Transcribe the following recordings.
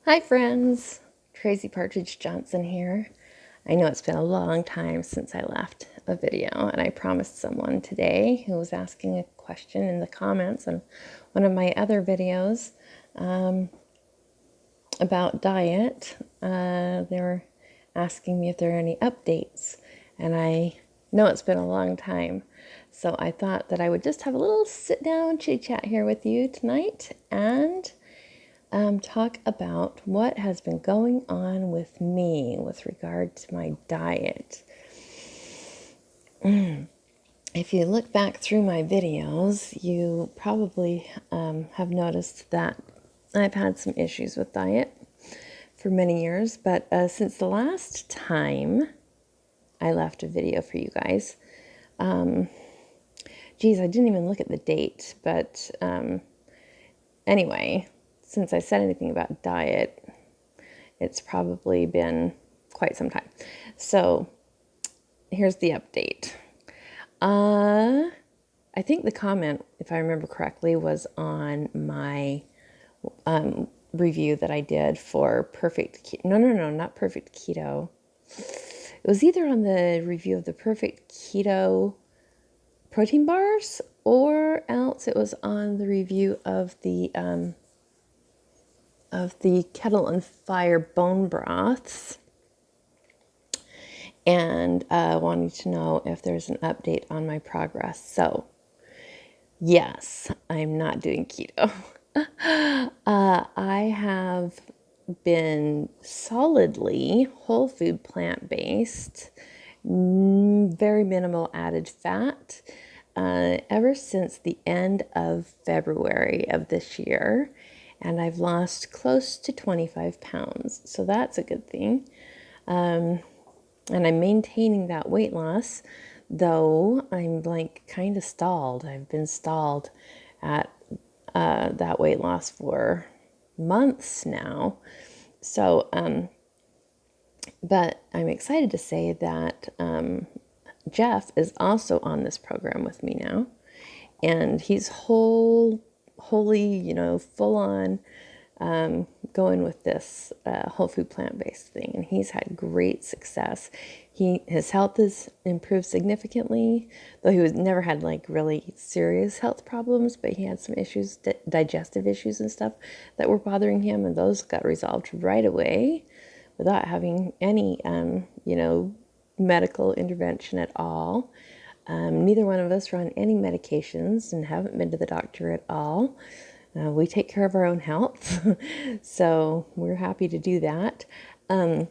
Hi friends, Tracy Partridge-Johnson here. I know it's been a long time since I left a video, and I promised someone today who was asking a question in the comments on one of my other videos about diet. They were asking me if there are any updates, and I know it's been a long time, so I thought that I would just have a little sit down chit chat here with you tonight and talk about what has been going on with me with regard to my diet. If you look back through my videos, you probably have noticed that I've had some issues with diet for many years, but since the last time I left a video for you guys, geez, I didn't even look at the date, but anyway, since I said anything about diet, it's probably been quite some time. So here's the update. I think the comment, if I remember correctly, was on my review that I did for Perfect Keto. No, not Perfect Keto. It was either on the review of the Perfect Keto protein bars, or else it was on the review of the Kettle and Fire bone broths, and wanting to know if there's an update on my progress. So, yes, I'm not doing keto. I have been solidly whole food plant-based, very minimal added fat, ever since the end of February of this year. And I've lost close to 25 pounds. So that's a good thing. And I'm maintaining that weight loss, though I'm like kind of stalled. I've been stalled at that weight loss for months now. So, but I'm excited to say that Jeff is also on this program with me now, and he's wholly, full on going with this whole food plant-based thing, and he's had great success. His health has improved significantly, though he was never had like really serious health problems, but he had some issues, digestive issues and stuff that were bothering him, and those got resolved right away without having any medical intervention at all. Neither one of us are on any medications and haven't been to the doctor at all. We take care of our own health, so we're happy to do that. But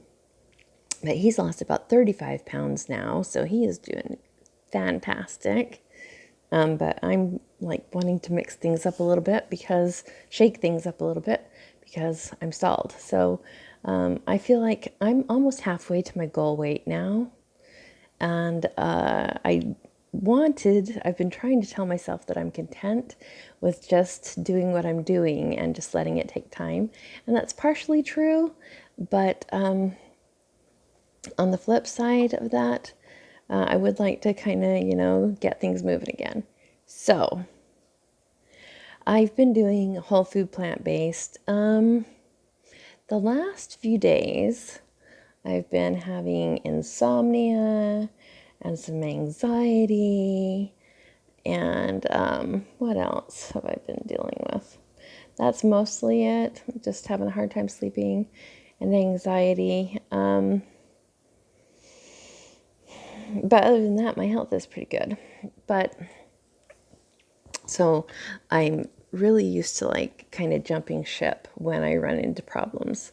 he's lost about 35 pounds now, so he is doing fantastic. But I'm like wanting to shake things up a little bit because I'm stalled. So I feel like I'm almost halfway to my goal weight now. And I've been trying to tell myself that I'm content with just doing what I'm doing and just letting it take time. And that's partially true. But on the flip side of that, I would like to kind of, get things moving again. So I've been doing whole food plant-based. The last few days, I've been having insomnia and some anxiety, and what else have I been dealing with? That's mostly it. Just having a hard time sleeping and anxiety. But other than that, my health is pretty good. But so I'm really used to like kind of jumping ship when I run into problems,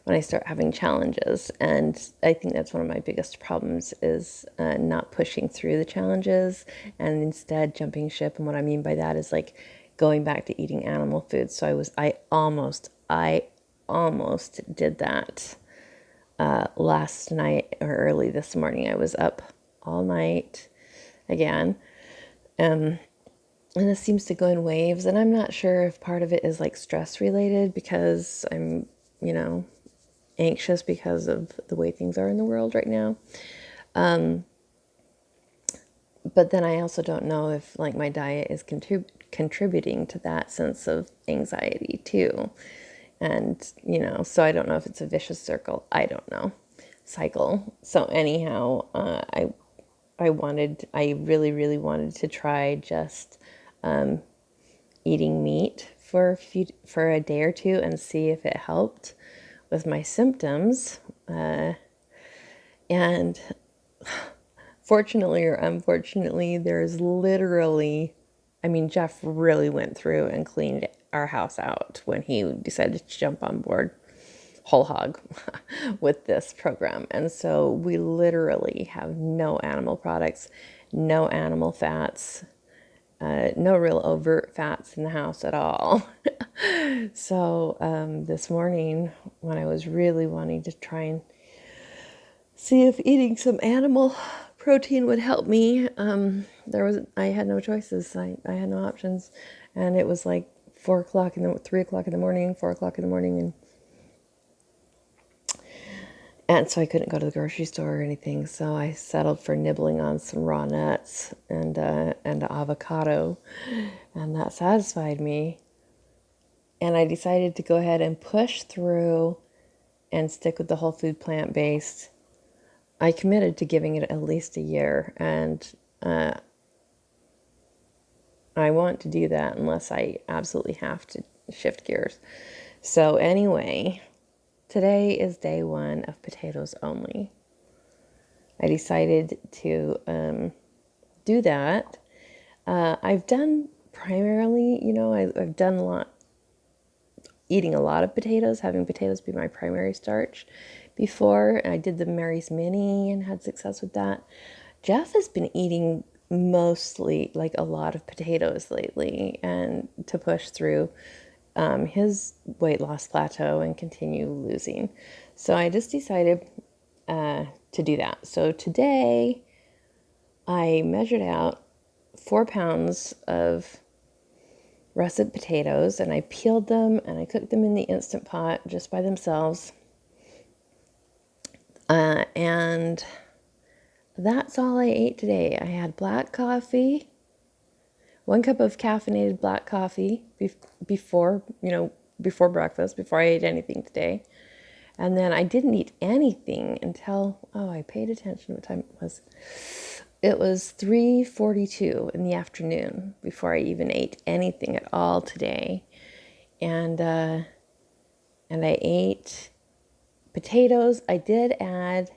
when I start having challenges. And I think that's one of my biggest problems is not pushing through the challenges and instead jumping ship. And what I mean by that is like going back to eating animal food. So I almost did that last night or early this morning. I was up all night again. And this seems to go in waves, and I'm not sure if part of it is like stress related because I'm, anxious because of the way things are in the world right now. But then I also don't know if like my diet is contributing to that sense of anxiety too. And, so I don't know if it's a vicious circle. I don't know. Cycle. So anyhow, I really, really wanted to try just eating meat for a day or two and see if it helped with my symptoms. And fortunately or unfortunately, there's literally, Jeff really went through and cleaned our house out when he decided to jump on board whole hog with this program. And so we literally have no animal products, no animal fats, no real overt fats in the house at all. So this morning, when I was really wanting to try and see if eating some animal protein would help me, I had no choices. I had no options, and it was like 3 o'clock in the morning, 4 o'clock in the morning, and so I couldn't go to the grocery store or anything. So I settled for nibbling on some raw nuts and avocado, and that satisfied me. And I decided to go ahead and push through and stick with the whole food plant-based. I committed to giving it at least a year, and I want to do that unless I absolutely have to shift gears. So anyway, today is day 1 of potatoes only. I decided to do that. I've done primarily, I've done eating a lot of potatoes, having potatoes be my primary starch before. I did the Mary's Mini and had success with that. Jeff has been eating mostly like a lot of potatoes lately, and to push through his weight loss plateau and continue losing. So I just decided to do that. So today I measured out 4 pounds of russet potatoes, and I peeled them and I cooked them in the Instant Pot just by themselves. And that's all I ate today. I had black coffee, 1 cup of caffeinated black coffee before breakfast, before I ate anything today. And then I didn't eat anything until, I paid attention what time it was. It was 3:42 in the afternoon before I even ate anything at all today. And I ate potatoes. I did add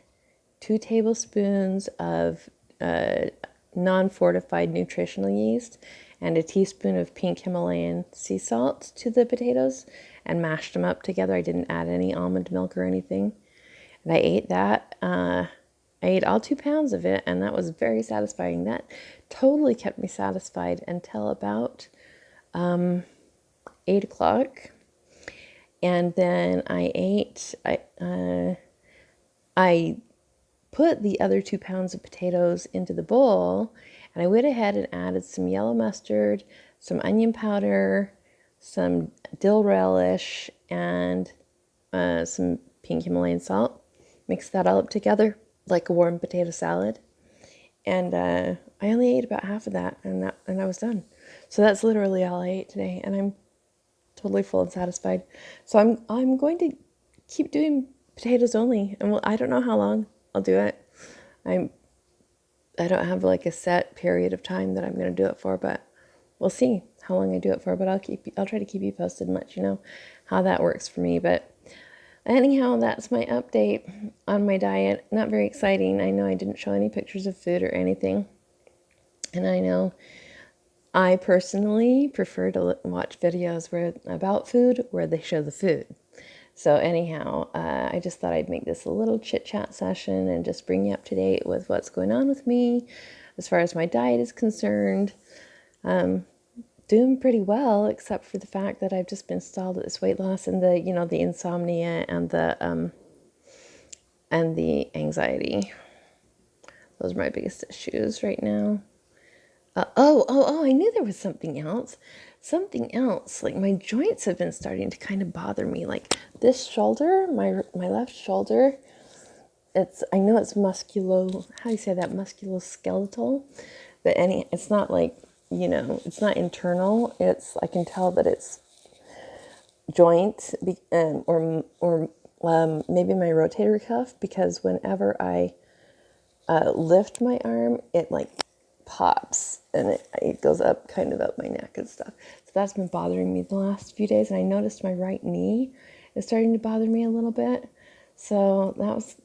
2 tablespoons of non-fortified nutritional yeast and a teaspoon of pink Himalayan sea salt to the potatoes and mashed them up together. I didn't add any almond milk or anything. And I ate that. I ate all 2 pounds of it, and that was very satisfying. That totally kept me satisfied until about 8 o'clock. And then I put the other 2 pounds of potatoes into the bowl, and I went ahead and added some yellow mustard, some onion powder, some dill relish, and some pink Himalayan salt. Mixed that all up together like a warm potato salad. And I only ate about half of that, and I was done. So that's literally all I ate today, and I'm totally full and satisfied. So I'm going to keep doing potatoes only, and I don't know how long I'll do it. I don't have like a set period of time that I'm going to do it for, but we'll see how long I do it for. But I'll try to keep you posted and let you know how that works for me. But anyhow, that's my update on my diet. Not very exciting. I know I didn't show any pictures of food or anything, and I know I personally prefer to watch videos about food where they show the food. So anyhow, I just thought I'd make this a little chit-chat session and just bring you up to date with what's going on with me as far as my diet is concerned. Doing pretty well, except for the fact that I've just been stalled at this weight loss and the insomnia and the anxiety. Those are my biggest issues right now. I knew there was something else. Something else. Like my joints have been starting to kind of bother me. Like this shoulder, my left shoulder. I know it's how do you say that? Musculoskeletal. But it's not like, it's not internal. I can tell that it's joint or maybe my rotator cuff, because whenever I lift my arm, it like pops and it goes up kind of up my neck and stuff. So that's been bothering me the last few days. And I noticed my right knee is starting to bother me a little bit. So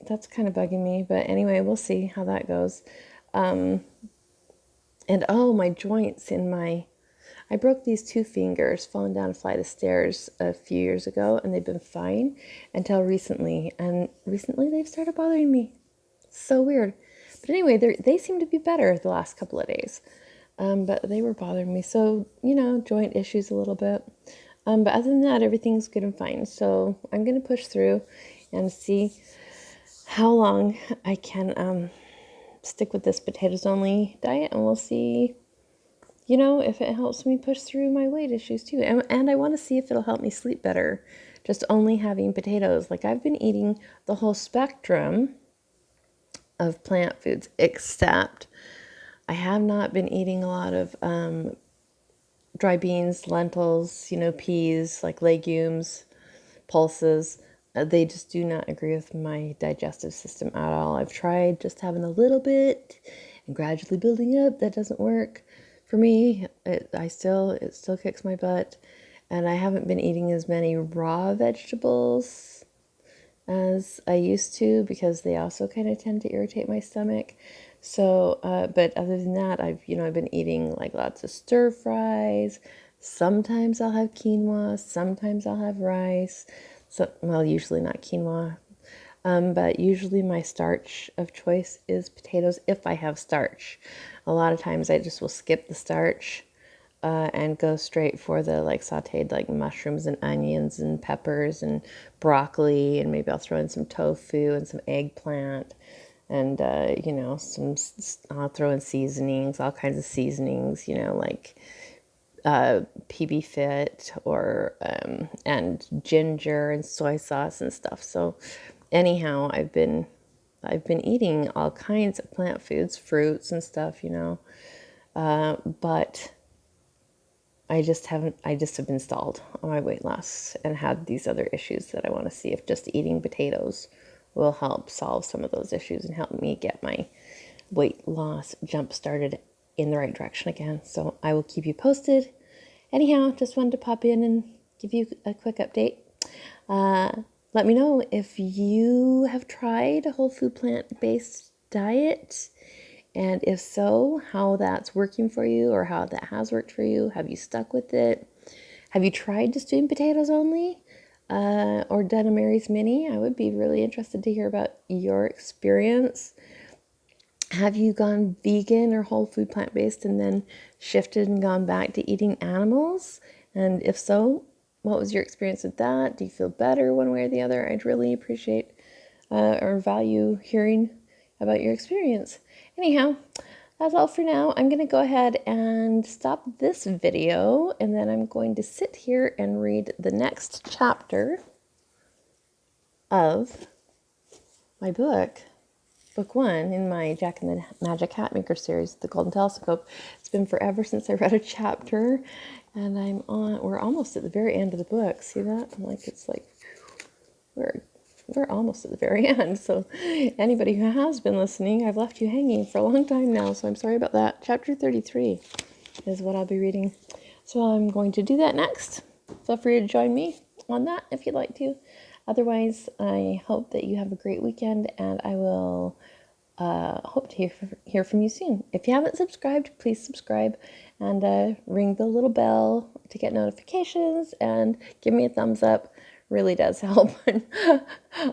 that's kind of bugging me. But anyway, we'll see how that goes. And oh, my joints I broke these two fingers falling down a flight of stairs a few years ago, and they've been fine until recently. And recently they've started bothering me. So weird. But anyway, they seem to be better the last couple of days. But they were bothering me. So, joint issues a little bit. But other than that, everything's good and fine. So I'm going to push through and see how long I can stick with this potatoes only diet. And we'll see, if it helps me push through my weight issues too. And I want to see if it'll help me sleep better. Just only having potatoes. Like, I've been eating the whole spectrum of plant foods, except I have not been eating a lot of dry beans, lentils, peas, like legumes, pulses. They just do not agree with my digestive system at all. I've tried just having a little bit and gradually building up. That doesn't work for me. It still kicks my butt. And I haven't been eating as many raw vegetables as I used to, because they also kind of tend to irritate my stomach. So, but other than that, I've been eating like lots of stir fries. Sometimes I'll have quinoa, sometimes I'll have rice. So, well, usually not quinoa. But usually my starch of choice is potatoes if I have starch. A lot of times I just will skip the starch and go straight for the like sauteed like mushrooms and onions and peppers and broccoli, and maybe I'll throw in some tofu and some eggplant and I'll throw in seasonings, all kinds of seasonings, like PB Fit or and ginger and soy sauce and stuff. So anyhow, I've been eating all kinds of plant foods, fruits and stuff, but I just have been stalled on my weight loss and had these other issues that I want to see if just eating potatoes will help solve some of those issues and help me get my weight loss jump started in the right direction again. So I will keep you posted. Anyhow, just wanted to pop in and give you a quick update. Let me know if you have tried a whole food plant-based diet, and if so, how that's working for you or how that has worked for you. Have you stuck with it? Have you tried just doing potatoes only or done a Mary's Mini? I would be really interested to hear about your experience. Have you gone vegan or whole food plant-based and then shifted and gone back to eating animals? And if so, what was your experience with that? Do you feel better one way or the other? I'd really appreciate or value hearing about your experience. Anyhow, that's all for now. I'm going to go ahead and stop this video, and then I'm going to sit here and read the next chapter of my book. Book 1 in my Jack and the Magic Hat Maker series, The Golden Telescope. It's been forever since I read a chapter, and we're almost at the very end of the book. See that? We're almost at the very end. So anybody who has been listening, I've left you hanging for a long time now, so I'm sorry about that. Chapter 33 is what I'll be reading. So I'm going to do that next. Feel free to join me on that if you'd like to. Otherwise, I hope that you have a great weekend, and I will hope to hear from you soon. If you haven't subscribed, please subscribe and ring the little bell to get notifications, and give me a thumbs up. Really does help.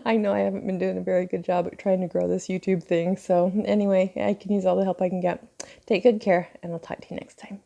I know I haven't been doing a very good job at trying to grow this YouTube thing. So anyway, I can use all the help I can get. Take good care, and I'll talk to you next time.